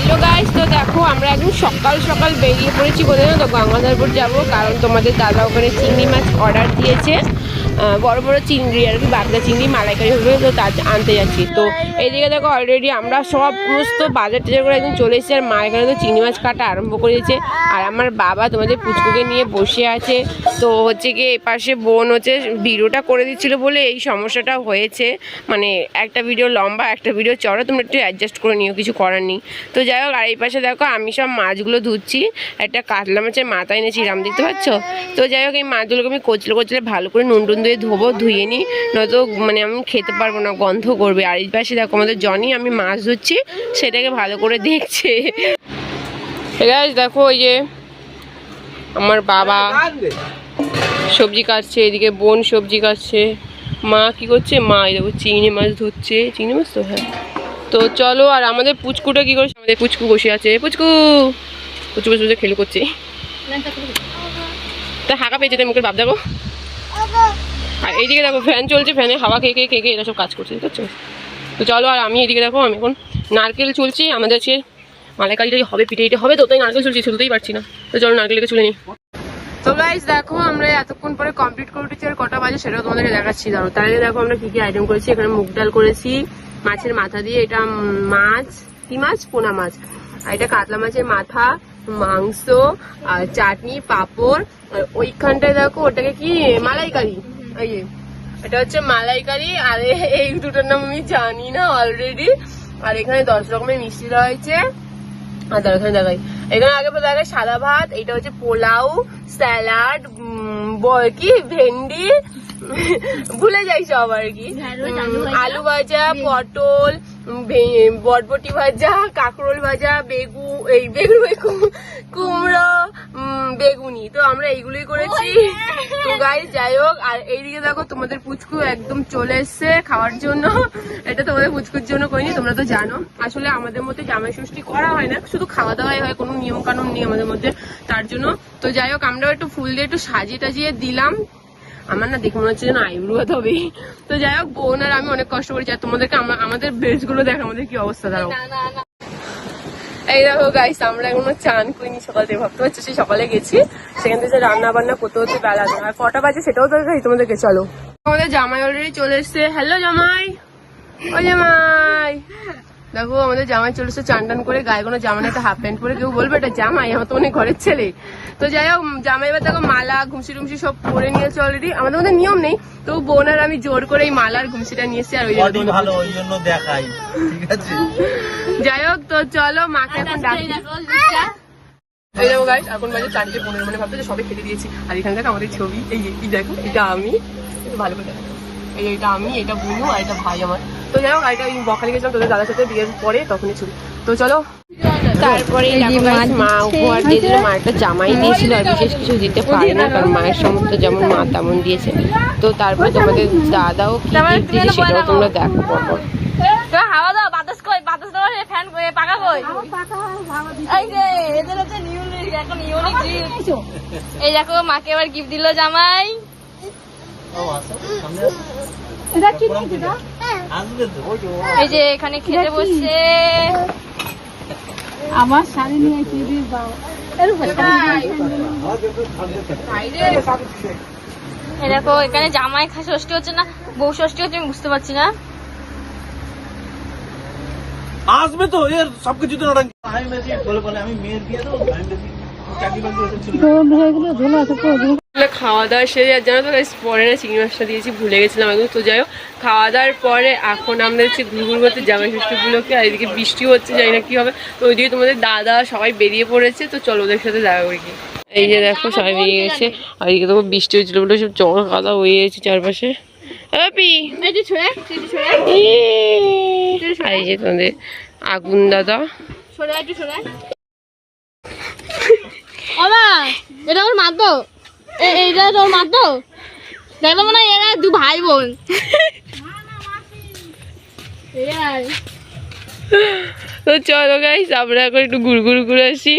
Hello guys, তো দেখো আমরা একদম সকাল সকাল বেরিয়ে পড়েছি কোথায় না, তো গঙ্গাধরপুর যাবো, কারণ তোমাদের দাদা ওখানে চিংড়ি মাছ অর্ডার দিয়েছে, বড় বড় চিংড়ি আর কি, বাগদা চিংড়ি মালাইকারি হবে, তো তা আনতে যাচ্ছি। তো এইদিকে দেখো অলরেডি আমরা সমস্ত বাজার টাজার করে একদম চলে এসেছি, আর মা এখানে তো চিংড়ি মাছ কাটা আরম্ভ করে দিয়েছে, আর আমার বাবা তোমাদের পুচকুকে নিয়ে বসে আছে। তো হচ্ছে গিয়ে এপাশে বোন হচ্ছে ভিডিওটা করে দিচ্ছিলো বলে এই সমস্যাটা হয়েছে, মানে একটা ভিডিও লম্বা একটা ভিডিও চড়া, তোমরা একটু অ্যাডজাস্ট করে নিও, কিছু করার নেই। তো যাই হোক, আর এই পাশে দেখো আমি সব মাছগুলো ধুচ্ছি, একটা কাতলা মাছের মাথা এনেছি, রাম দেখতে পাচ্ছ। তো যাই হোক, এই মাছগুলোকে আমি কচলে কচলে ভালো করে নুন টুন দিয়ে ধোবো, ধুয়ে নিই, নয়তো মানে আমি খেতে পারবো না, গন্ধ করবে। আর এই পাশে দেখো আমাদের জনি আমি মাছ ধুচ্ছি সেটাকে ভালো করে দেখছে। দেখো ওই যে আমার বাবা সবজি কাটছে, এদিকে বোন সবজি কাটছে, মা কি করছে, মা এই দেখো চিংড়ি মাছ ধুচ্ছে, চিংড়ি মাছ তো হ্যাঁ। তো চলো, আর আমাদের পুচকুটা কি করছে, আমাদের পুচকু বসে আছে, পুচকু পুচু বসে বসে খেলু করছে, তা হাঁকা পেয়েছে তাই মুখের ভাব দেখো। আর এইদিকে দেখো ফ্যান চলছে, ফ্যানে হাওয়া খেয়ে খেয়ে খেয়ে খেয়ে এরা সব কাজ করছে, বুঝতে পারছো। তো চলো, আর আমি এদিকে দেখো আমি এখন নারকেল চুলছি, আমাদের সে মালাইকারিটাই হবে, পিঠেটা হবে, তো তাই নারকেল চুলছি, চলতেই পারছি না। তো চলো নারকেলকে চুলে নিই। তো গাইস দেখো আমরা এতক্ষণ পরে কমপ্লিট করে উঠেছি, আর কটা বাজে সেটাও তোমাদেরকে দেখাচ্ছি। ধরো তাহলে দেখো আমরা কি কি আইটেম করেছি। এখানে মুগ ডাল করেছি মাছের মাথা দিয়ে, এটা মাছ, কি মাছ, পোনা মাছ, আর এটা কাতলা মাছের মাথা, মাংস, আর চাটনি, পাঁপড়, আর ওইখানটায় দেখো ওটাকে কি মালাইকারি, এই এটা হচ্ছে মালাইকারি, আর এই দুটোর নাম আমি জানি না অলরেডি। আর এখানে 10 রকমের মিষ্টি রয়েছে। আর এখানে দেখাই, এখানে আগে দেখায় সাদা ভাত, এটা হচ্ছে পোলাও, স্যালাড, কি ভেন্ডি, ভুলে যাই সব আর কি, আলু ভাজা, পটল, বটবটি ভাজা, কাঁকরোল ভাজা, কুমড়ো, বেগুনি। তো আমরা এইগুলোই করেছি। তো গাইস যাই হোক, আর এইদিকে দেখো তোমাদের পুচকু একদম চলে এসছে খাওয়ার জন্য। এটা তোমাদের পুচকুর জন্য করিনি, তোমরা তো জানো আসলে আমাদের মধ্যে জামাই ষষ্ঠী করা হয় না, শুধু খাওয়া দাওয়াই হয়, কোনো নিয়ম কানুন নেই আমাদের মধ্যে, তার জন্য। তো যাই হোক, আমরাও একটু ফুল দিয়ে একটু সাজিয়ে টাজিয়ে দিলাম। আমার না দেখে মনে হচ্ছে যেন আইব্রু হবে। তো যাই হোক, বোন আর আমি অনেক কষ্ট করেছি, আর তোমাদেরকে আমাদের ড্রেস গুলো দেখ আমাদের কি অবস্থা। দাঁড়াও, এই দেখো গাইস, আমরা এখনো চান করিনি সকাল থেকে, ভাবতে পারছি সেই সকালে গেছি, সেখান থেকে রান্না বান্না করতে হচ্ছে বেলা, আর কটা বাজে সেটাও তো দেখাই তোমাদেরকে। চলো, আমাদের জামাই অলরেডি চলে এসছে। হ্যালো জামাই, ও জামাই দেখো আমাদের জামাই চলে এসছে চান টান করে, গায়ে কোনো জামা নেই, একটা হাফ প্যান্ট পরে, কেউ বলবে এটা জামাই, আমার তো মনে ঘরের ছেলে। তো যাই হোক, জামাই এবার দেখো মালা ঘুমসি টুমসি সব পরে নিয়েছে অলরেডি, আমাদের মধ্যে নিয়ম নেই, তো বোন আর আমি জোর করে এই মালার ঘুমসিটা নিয়েছি, আর ওই জন্য দেখাই, ঠিক আছে। যাই হোক, তো চলো মাকে এখন ডাকি। এই দেখো গাইস, এখন বাজে 4:15, মানে ভাবতে সবাই খেতে দিয়েছি। আর এখানে দেখো আমাদের ছবি, এই দেখো, এটা আমি, ভালো করে দেখো, এইটা আমি, এটা বুনু, আর এটা ভাই আমার। তো যাই হোক, আর এটা বখালি গেছিলাম তোদের দাদার সাথে বিয়ের পরে, তখনই ছবি। তো চলো, তারপরে মা উপহার দিয়েছিল, মা একটা জামাই দিয়েছিল, আর বিশেষ কিছু দিতে পারে না, কারণ মায়ের সমস্ত যেমন মা তেমন দিয়েছে। তো তারপরে তোমাদের দাদাও কি গিফট দিয়েছে সেটাও তোমরা দেখো পরপর। হাওয়া দাও, বাতাস কই, বাতাস দাও, ফ্যান পাকা কই, এই যে এদের হচ্ছে ইউনিক, এখন ইউনিক গিফট। এই দেখো মাকে আবার গিফট দিল জামাই। এই যে এখানে খেতে বসছে, আমার শাড়ি নিয়ে এই দেখো এখানে জামাই ষষ্ঠী হচ্ছে না বউ ষষ্ঠী হচ্ছে, আমি বুঝতে পারছি না। আসবে তো এর সবকিছু তো আমি মেয়ের বিয়ে তো খাওয়া দাওয়া সেরে, আর জানো তো পরে না চিংড়ি মাছটা দিয়েছি, ভুলে গেছিলাম একদম। তো যাই হোক, খাওয়া দাওয়ার পরে এখন আমরা হচ্ছে ঘুরঘুর করতে জামাই ষষ্ঠীগুলোকে, আর এদিকে বৃষ্টিও হচ্ছে, জানি না কি হবে। তো ওইদিকে তোমাদের দাদা সবাই বেরিয়ে পড়েছে, তো চলো ওদের সাথে দেখা করি কি। এই যে দেখো সবাই বেরিয়ে গেছে, আর এদিকে তো বৃষ্টি হচ্ছিল বলে সব জল কাদা হয়ে গেছে চারপাশে। এই যে তোমাদের আগুন দাদা, এটা ওর মারতো, এইটা তোর মারতো, দেখলো মনে হয় এরা দু ভাই বোন। তো চলো গাইস, আমরা এখন একটু ঘুরঘুর করে আসি।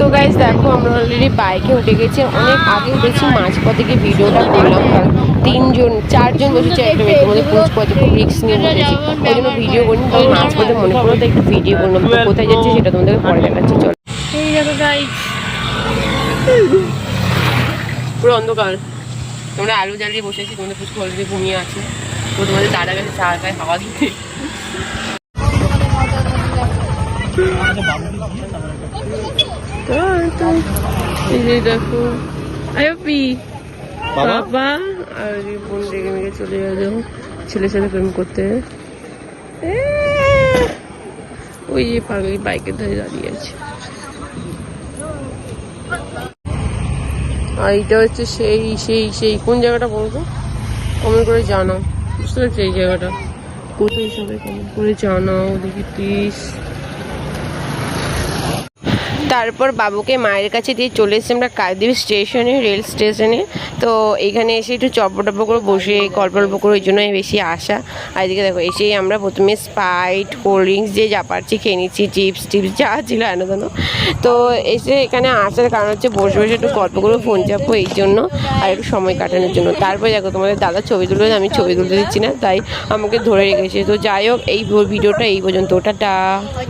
তো গাইজ দেখো আমরা অলরেডি বাইকে উঠে গেছি, অনেক আগে উঠেছি, মাঝপথে গিয়ে ভিডিওটা করলাম কারণ 4জন বসেছে একটা মেয়ে, তোমাদের পুচকু আছে, খুব রিস্ক নিয়ে বসেছি ওই জন্য ভিডিও করিনি, তবে মাঝপথে মনে করো তো একটু ভিডিও করলাম। তো কোথায় যাচ্ছে সেটা তোমাদেরকে পরে দেখাচ্ছি, চলো। এই দেখো গাইজ পুরো অন্ধকার, তোমরা আলু জ্বালিয়ে বসেছি, তোমাদের পুচকু অলরেডি ঘুমিয়ে আছে, তো তোমাদের দাদা গেছে চা খায় হাওয়া দিতে। এই যে দেখো আয়পি বাবা আর বোন রেগে মেগে চলে যাবে ছেলের সাথে প্রেম করতে। ওই যে পাগলি বাইকের ধারে দাঁড়িয়ে আছে। আর এইটা হচ্ছে সেই সেই সেই কোন জায়গাটা বলবো, কমেন্ট করে জানাও, বুঝতে পারছি এই জায়গাটা কোথায়, সবাই কমেন্ট করে জানাও দেখি প্লিজ। তারপর বাবুকে মায়ের কাছে দিয়ে চলে এসেছি আমরা কাকদ্বীপ স্টেশনে, রেল স্টেশনে। তো এইখানে এসে একটু চপ্প করে বসে গল্প করে ওই জন্য বেশি আসা। আর এদিকে দেখো এসেই আমরা প্রথমে স্প্রাইট কোল্ড ড্রিঙ্কস যে যা পারছি খেয়ে নিচ্ছি, চিপস যা ছিল আনন্দ। তো এসে এখানে আসার কারণ হচ্ছে বসে বসে একটু গল্প করে ফোন চাপবো এই জন্য আর একটু সময় কাটানোর জন্য। তারপরে দেখো তোমাদের দাদা ছবি তুলবে, আমি ছবি তুলতে দিচ্ছি না তাই আমাকে ধরে রেখেছে। তো যাই হোক এই ভিডিওটা এই পর্যন্ত, টাটা।